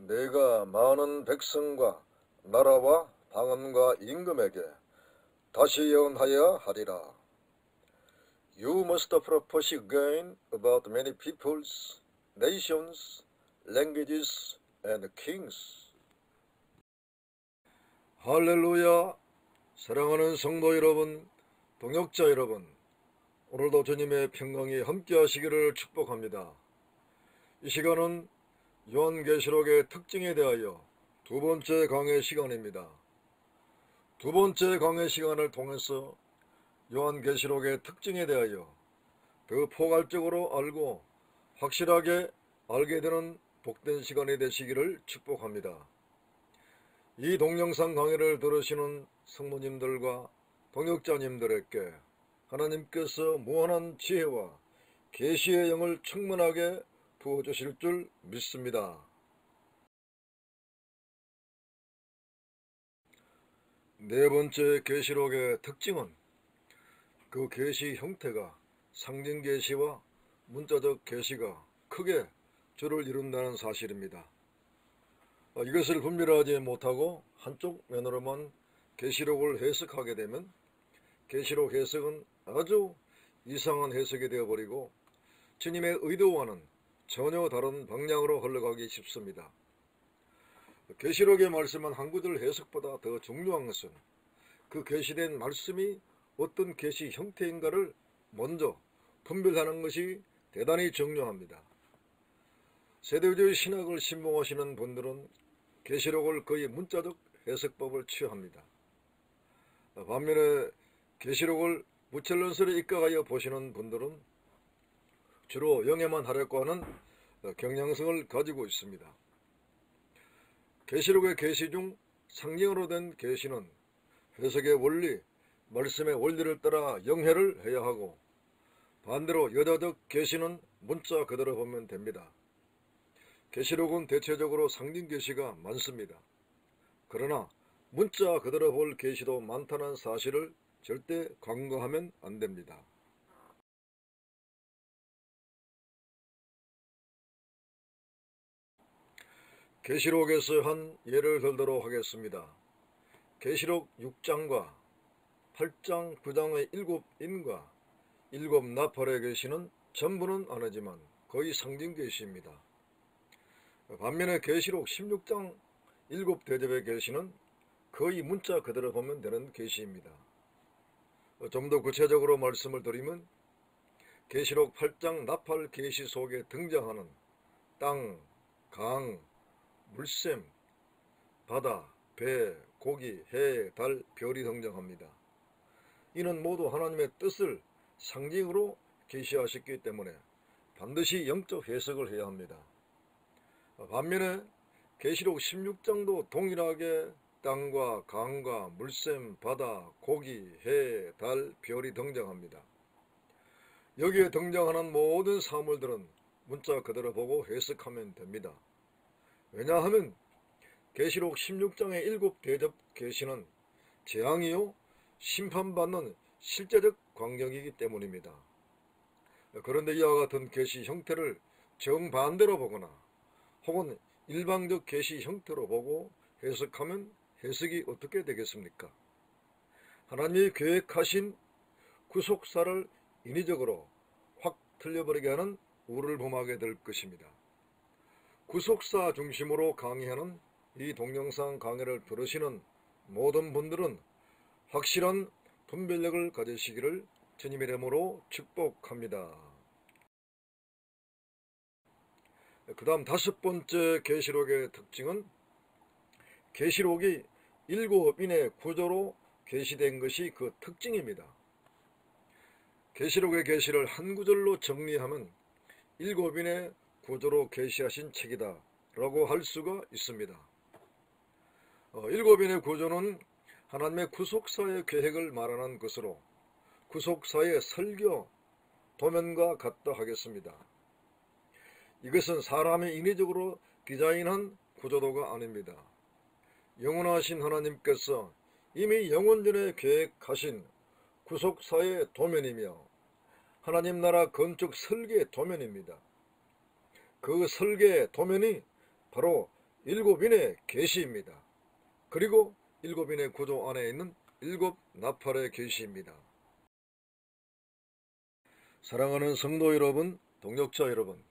내가 많은 백성과 나라와 방언과 임금에게 다시 예언하여 하리라. You must prophesy again about many peoples, nations, languages, and kings. 할렐루야! 사랑하는 성도 여러분, 동역자 여러분, 오늘도 주님의 평강이 함께 하시기를 축복합니다. 이 시간은 요한계시록의 특징에 대하여 두 번째 강의 시간입니다. 두 번째 강의 시간을 통해서 요한계시록의 특징에 대하여 더 포괄적으로 알고 확실하게 알게 되는 복된 시간이 되시기를 축복합니다. 이 동영상 강의를 들으시는 성도님들과 동역자님들에게 하나님께서 무한한 지혜와 계시의 영을 충만하게 부어주실 줄 믿습니다. 네 번째 계시록의 특징은 그 계시 형태가 상징 계시와 문자적 계시가 크게 주를 이룬다는 사실입니다. 이것을 분별하지 못하고 한쪽 면으로만 계시록을 해석하게 되면 계시록 해석은 아주 이상한 해석이 되어버리고 주님의 의도와는 전혀 다른 방향으로 흘러가기 쉽습니다. 계시록의 말씀은 한 구절 해석보다 더 중요한 것은 그 계시된 말씀이 어떤 계시 형태인가를 먼저 분별하는 것이 대단히 중요합니다. 세대주의 신학을 신봉하시는 분들은 계시록을 거의 문자적 해석법을 취합니다. 반면에 계시록을 무철론설에 입각하여 보시는 분들은 주로 영해만 하려고 하는 경향성을 가지고 있습니다. 계시록의 계시 중 상징으로 된 계시는 해석의 원리, 말씀의 원리를 따라 영해를 해야 하고 반대로 여자적 계시는 문자 그대로 보면 됩니다. 계시록은 대체적으로 상징 계시가 많습니다. 그러나 문자 그대로 볼 계시도 많다는 사실을 절대 간과하면 안 됩니다. 계시록에서 한 예를 들도록 하겠습니다. 계시록 6장과 8장, 9장의 7인과 7나팔의 계시는 전부는 아니지만 거의 상징 계시입니다. 반면에 계시록 16장 7대접의 계시는 거의 문자 그대로 보면 되는 계시입니다. 좀 더 구체적으로 말씀을 드리면 계시록 8장 나팔 계시 속에 등장하는 땅, 강, 물샘, 바다, 배, 고기, 해, 달, 별이 등장합니다. 이는 모두 하나님의 뜻을 상징으로 계시하셨기 때문에 반드시 영적 해석을 해야 합니다. 반면에 계시록 16장도 동일하게 땅과 강과 물샘, 바다, 고기, 해, 달, 별이 등장합니다. 여기에 등장하는 모든 사물들은 문자 그대로 보고 해석하면 됩니다. 왜냐하면 계시록 16장의 7대접 계시는 재앙이요 심판받는 실제적 광경이기 때문입니다. 그런데 이와 같은 계시 형태를 정반대로 보거나 혹은 일방적 계시 형태로 보고 해석하면 해석이 어떻게 되겠습니까? 하나님이 계획하신 구속사를 인위적으로 확 틀려버리게 하는 우를 범하게 될 것입니다. 구속사 중심으로 강의하는 이 동영상 강의를 들으시는 모든 분들은 확실한 분별력을 가지시기를 주님의 이름으로 축복합니다. 그 다음 5번째 계시록의 특징은 계시록이 7인의 구조로 계시된 것이 그 특징입니다. 계시록의 계시를 한 구절로 정리하면 7인의 구조로 계시하신 책이다 라고 할 수가 있습니다. 7인의 구조는 하나님의 구속사의 계획을 말하는 것으로 구속사의 설교, 도면과 같다 하겠습니다. 이것은 사람이 인위적으로 디자인한 구조도가 아닙니다. 영원하신 하나님께서 이미 영원전에 계획하신 구속사의 도면이며 하나님 나라 건축 설계의 도면입니다. 그 설계의 도면이 바로 일곱인의 계시입니다. 그리고 일곱인의 구조 안에 있는 일곱 나팔의 계시입니다. 사랑하는 성도 여러분, 동역자 여러분,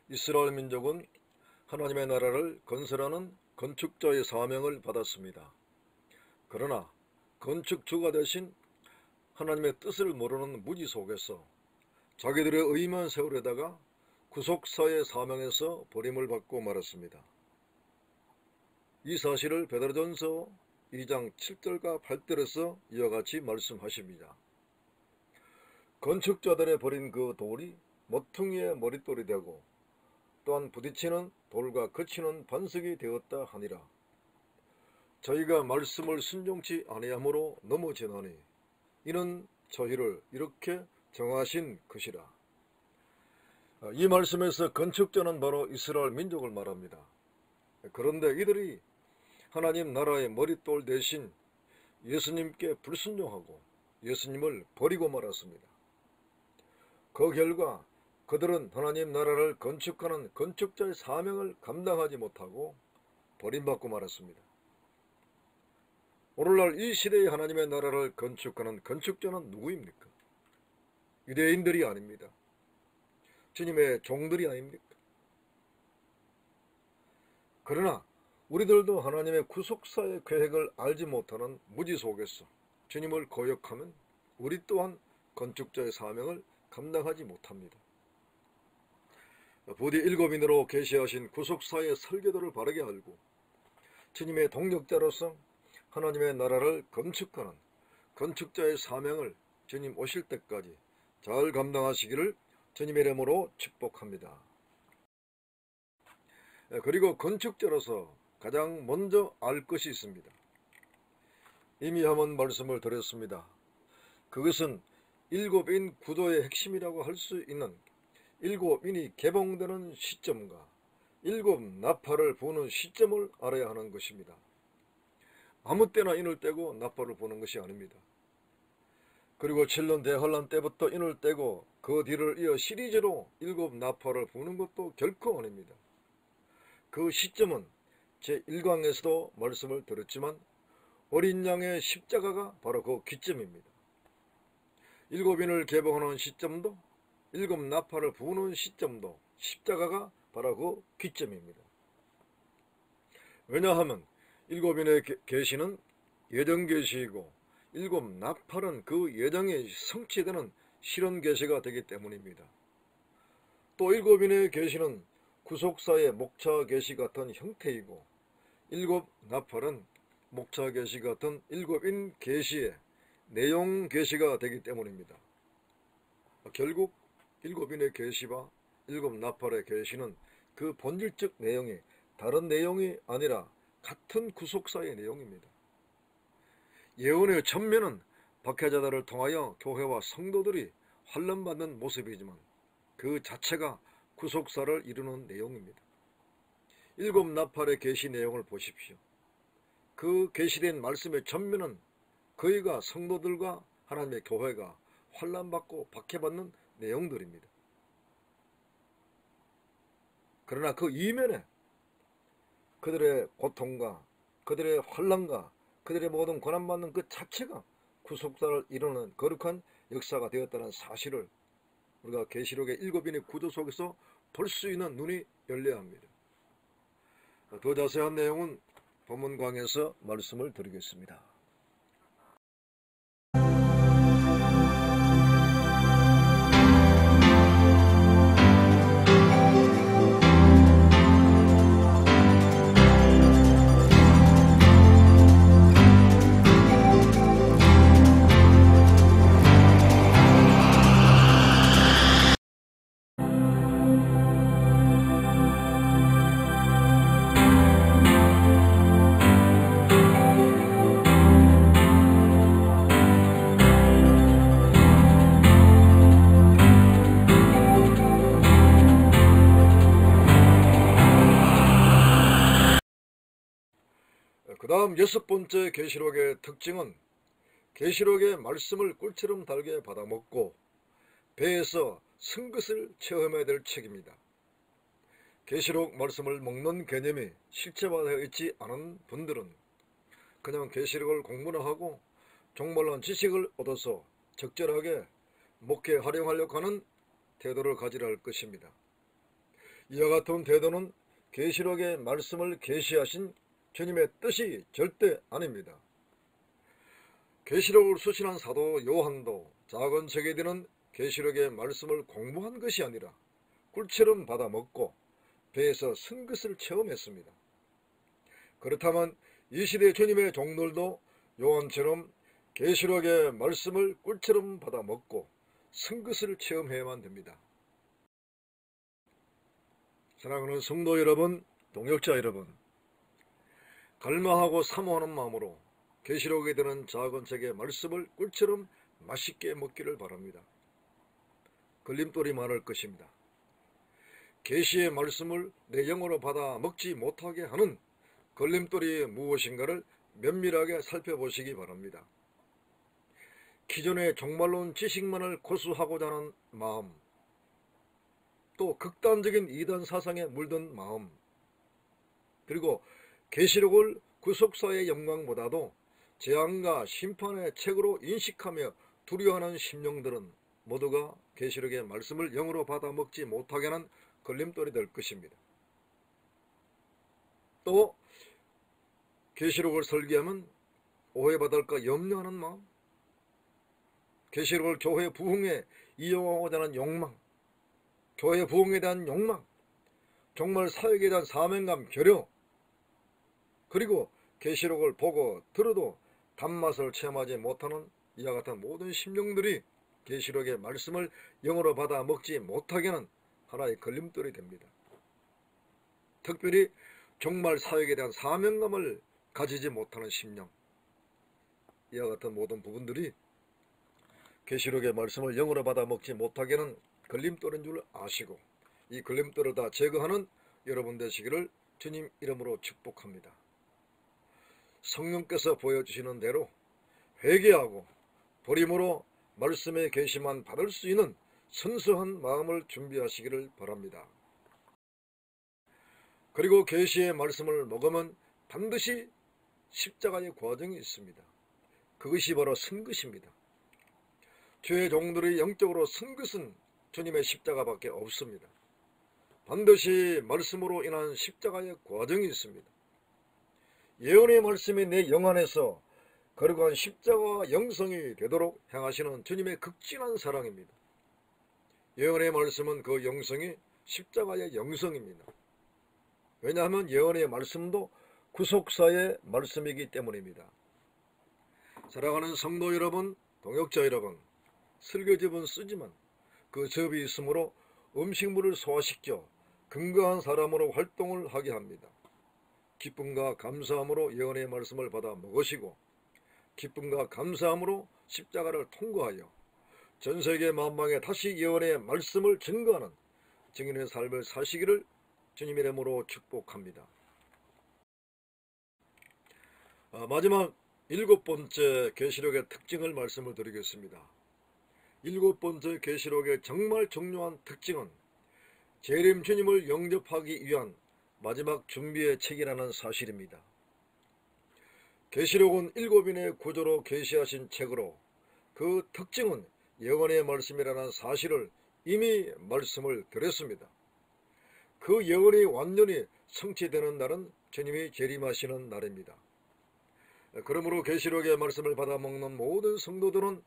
이스라엘 민족은 하나님의 나라를 건설하는 건축자의 사명을 받았습니다. 그러나 건축주가 대신 하나님의 뜻을 모르는 무지 속에서 자기들의 의만 세우려다가 구속사의 사명에서 버림을 받고 말았습니다. 이 사실을 베드로전서 2장 7절과 8절에서 이와 같이 말씀하십니다. 건축자들의 버린 그 돌이 모퉁이의 머릿돌이 되고 또한 부딪히는 돌과 그치는 반석이 되었다 하니라. 저희가 말씀을 순종치 아니함으로 넘어지나니 이는 저희를 이렇게 정하신 것이라. 이 말씀에서 건축자는 바로 이스라엘 민족을 말합니다. 그런데 이들이 하나님 나라의 머릿돌 대신 예수님께 불순종하고 예수님을 버리고 말았습니다. 그 결과 그들은 하나님 나라를 건축하는 건축자의 사명을 감당하지 못하고 버림받고 말았습니다. 오늘날 이 시대의 하나님의 나라를 건축하는 건축자는 누구입니까? 유대인들이 아닙니다. 주님의 종들이 아닙니까? 그러나 우리들도 하나님의 구속사의 계획을 알지 못하는 무지 속에서 주님을 거역하면 우리 또한 건축자의 사명을 감당하지 못합니다. 부디 일곱인으로 계시하신 구속사의 설계도를 바르게 알고 주님의 동력자로서 하나님의 나라를 건축하는 건축자의 사명을 주님 오실 때까지 잘 감당하시기를 주님의 이름으로 축복합니다. 그리고 건축자로서 가장 먼저 알 것이 있습니다. 이미 한번 말씀을 드렸습니다. 그것은 일곱인 구도의 핵심이라고 할 수 있는 일곱인이 개봉되는 시점과 일곱 나팔을 부는 시점을 알아야 하는 것입니다. 아무 때나 인을 떼고 나팔을 부는 것이 아닙니다. 그리고 7년 대환란 때부터 인을 떼고 그 뒤를 이어 시리즈로 일곱 나팔을 부는 것도 결코 아닙니다. 그 시점은 제1강에서도 말씀을 드렸지만 어린 양의 십자가가 바로 그 기점입니다. 일곱인을 개봉하는 시점도 일곱 나팔을 부는 시점도 십자가가 바로 그 기점입니다. 왜냐하면 일곱인의 계시는 예정 계시이고 일곱 나팔은 그 예정이 성취되는 실현 계시가 되기 때문입니다. 또 일곱인의 계시는 구속사의 목차 계시 같은 형태이고 일곱 나팔은 목차 계시 같은 일곱인 계시의 내용 계시가 되기 때문입니다. 결국 일곱인의 계시와 일곱 나팔의 계시는 그 본질적 내용이 다른 내용이 아니라 같은 구속사의 내용입니다. 예언의 전면은 박해자들을 통하여 교회와 성도들이 환난받는 모습이지만 그 자체가 구속사를 이루는 내용입니다. 일곱 나팔의 계시 내용을 보십시오. 그 계시된 말씀의 전면은 그이가 성도들과 하나님의 교회가 환난받고 박해받는 내용들입니다. 그러나 그 이면에 그들의 고통과 그들의 환난과 그들의 모든 고난받는 그 자체가 구속사를 이루는 거룩한 역사가 되었다는 사실을 우리가 계시록의 일곱인의 구조 속에서 볼 수 있는 눈이 열려야 합니다. 더 자세한 내용은 본문강에서 말씀을 드리겠습니다. 그 다음 여섯 번째 계시록의 특징은 계시록의 말씀을 꿀처럼 달게 받아먹고 배에서 쓴 것을 체험해야 될 책입니다. 계시록 말씀을 먹는 개념이 실체화되어 있지 않은 분들은 그냥 계시록을 공부나 하고 종말론 지식을 얻어서 적절하게 목회에 활용하려고 하는 태도를 가지려 할 것입니다. 이와 같은 태도는 계시록의 말씀을 계시하신 주님의 뜻이 절대 아닙니다. 계시록을 수신한 사도 요한도 작은 책에 드는 계시록의 말씀을 공부한 것이 아니라 꿀처럼 받아 먹고 배에서 쓴 것을 체험했습니다. 그렇다면 이 시대 주님의 종들도 요한처럼 계시록의 말씀을 꿀처럼 받아 먹고 쓴 것을 체험해야만 됩니다. 사랑하는 성도 여러분, 동역자 여러분, 갈망하고 사모하는 마음으로 계시록에 드는 작은 책의 말씀을 꿀처럼 맛있게 먹기를 바랍니다. 걸림돌이 많을 것입니다. 계시의 말씀을 내 영으로 받아 먹지 못하게 하는 걸림돌이 무엇인가를 면밀하게 살펴보시기 바랍니다. 기존의 종말론 지식만을 고수하고자 하는 마음, 또 극단적인 이단 사상에 물든 마음, 그리고 계시록을 구속사의 영광보다도 재앙과 심판의 책으로 인식하며 두려워하는 심령들은 모두가 계시록의 말씀을 영으로 받아 먹지 못하게 하는 걸림돌이 될 것입니다. 또 계시록을 설계하면 오해받을까 염려하는 마음, 계시록을 교회 부흥에 이용하고자 하는 욕망, 교회 부흥에 대한 욕망, 종말 사역에 대한 사명감, 결여, 그리고 계시록을 보고 들어도 단맛을 체험하지 못하는 이와 같은 모든 심령들이 계시록의 말씀을 영으로 받아 먹지 못하게 하는 하나의 걸림돌이 됩니다. 특별히 종말 사역에 대한 사명감을 가지지 못하는 심령, 이와 같은 모든 부분들이 계시록의 말씀을 영으로 받아 먹지 못하게 하는 걸림돌인 줄 아시고 이 걸림돌을 다 제거하는 여러분 되시기를 주님 이름으로 축복합니다. 성령께서 보여주시는 대로 회개하고 버림으로 말씀의 계시만 받을 수 있는 선수한 마음을 준비하시기를 바랍니다. 그리고 계시의 말씀을 먹으면 반드시 십자가의 과정이 있습니다. 그것이 바로 선 것입니다. 주의 종들이 영적으로 선 것은 주님의 십자가밖에 없습니다. 반드시 말씀으로 인한 십자가의 과정이 있습니다. 예언의 말씀이 내 영 안에서 거룩한 십자가 영성이 되도록 행하시는 주님의 극진한 사랑입니다. 예언의 말씀은 그 영성이 십자가의 영성입니다. 왜냐하면 예언의 말씀도 구속사의 말씀이기 때문입니다. 사랑하는 성도 여러분, 동역자 여러분, 설교집은 쓰지만 그 접이 있으므로 음식물을 소화시켜 건강한 사람으로 활동을 하게 합니다. 기쁨과 감사함으로 예언의 말씀을 받아 먹으시고 기쁨과 감사함으로 십자가를 통과하여 전세계 만방에 다시 예언의 말씀을 증거하는 증인의 삶을 사시기를 주님의 이름으로 축복합니다. 마지막 7번째 계시록의 특징을 말씀을 드리겠습니다. 7번째 계시록의 정말 중요한 특징은 재림 주님을 영접하기 위한 마지막 준비의 책이라는 사실입니다. 계시록은 7인의 구조로 계시하신 책으로 그 특징은 예언의 말씀이라는 사실을 이미 말씀을 드렸습니다. 그 예언이 완전히 성취되는 날은 주님이 재림하시는 날입니다. 그러므로 계시록의 말씀을 받아먹는 모든 성도들은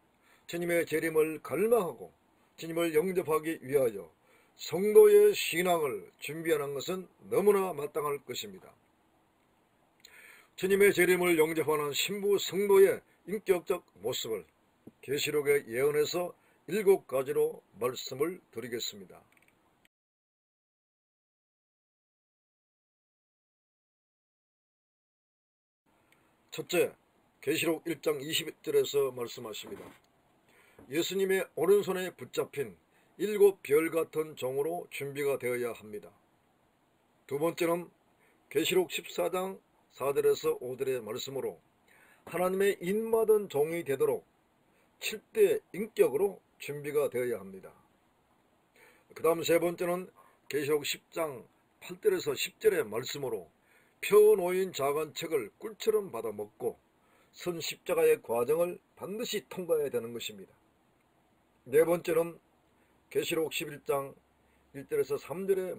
주님의 재림을 갈망하고 주님을 영접하기 위하여 성도의 신앙을 준비하는 것은 너무나 마땅할 것입니다. 주님의 재림을 영접하는 신부 성도의 인격적 모습을 계시록의 예언에서 7가지로 말씀을 드리겠습니다. 첫째, 계시록 1장 20절에서 말씀하십니다. 예수님의 오른손에 붙잡힌 7별 같은 종으로 준비가 되어야 합니다. 두 번째는 계시록 14장 4절에서 5절의 말씀으로 하나님의 인받은 종이 되도록 7대 인격으로 준비가 되어야 합니다. 그 다음 세 번째는 계시록 10장 8절에서 10절의 말씀으로 펴놓인 작은 책을 꿀처럼 받아먹고 선 십자가의 과정을 반드시 통과해야 되는 것입니다. 네 번째는 계시록 11장 1절에서 3절의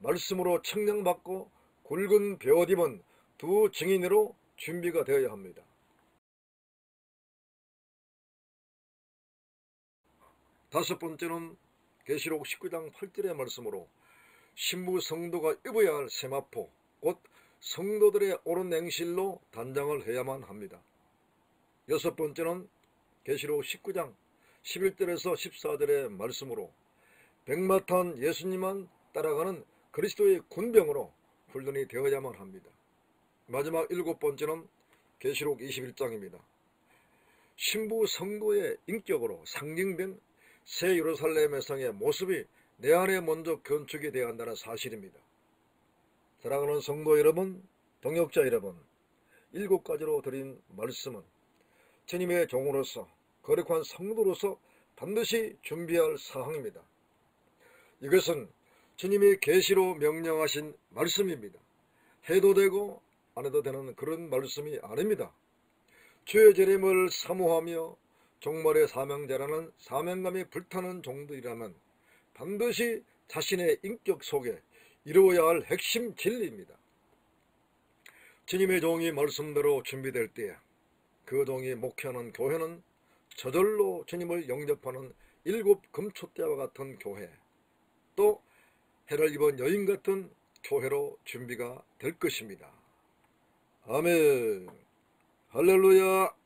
말씀으로 청량받고 굵은 베옷 입은 두 증인으로 준비가 되어야 합니다. 다섯 번째는 계시록 19장 8절의 말씀으로 신부 성도가 입어야 할 세마포, 곧 성도들의 옳은 행실로 단장을 해야만 합니다. 여섯 번째는 계시록 19장 11절에서 14절의 말씀으로 백마탄 예수님만 따라가는 그리스도의 군병으로 훈련이 되어야만 합니다. 마지막 일곱 번째는 계시록 21장입니다. 신부 성도의 인격으로 상징된 새 예루살렘의 성의 모습이 내 안에 먼저 건축이 되어야 한다는 사실입니다. 사랑하는 성도 여러분, 동역자 여러분, 일곱 가지로 드린 말씀은 주님의 종으로서 거룩한 성도로서 반드시 준비할 사항입니다. 이것은 주님이 계시로 명령하신 말씀입니다. 해도 되고 안 해도 되는 그런 말씀이 아닙니다. 주의 재림을 사모하며 종말의 사명자라는 사명감이 불타는 종들이라면 반드시 자신의 인격 속에 이루어야 할 핵심 진리입니다. 주님의 종이 말씀대로 준비될 때에 그 종이 목회하는 교회는 저절로 주님을 영접하는 일곱 금초대와 같은 교회, 또 해를 입은 여인 같은 교회로 준비가 될 것입니다. 아멘. 할렐루야.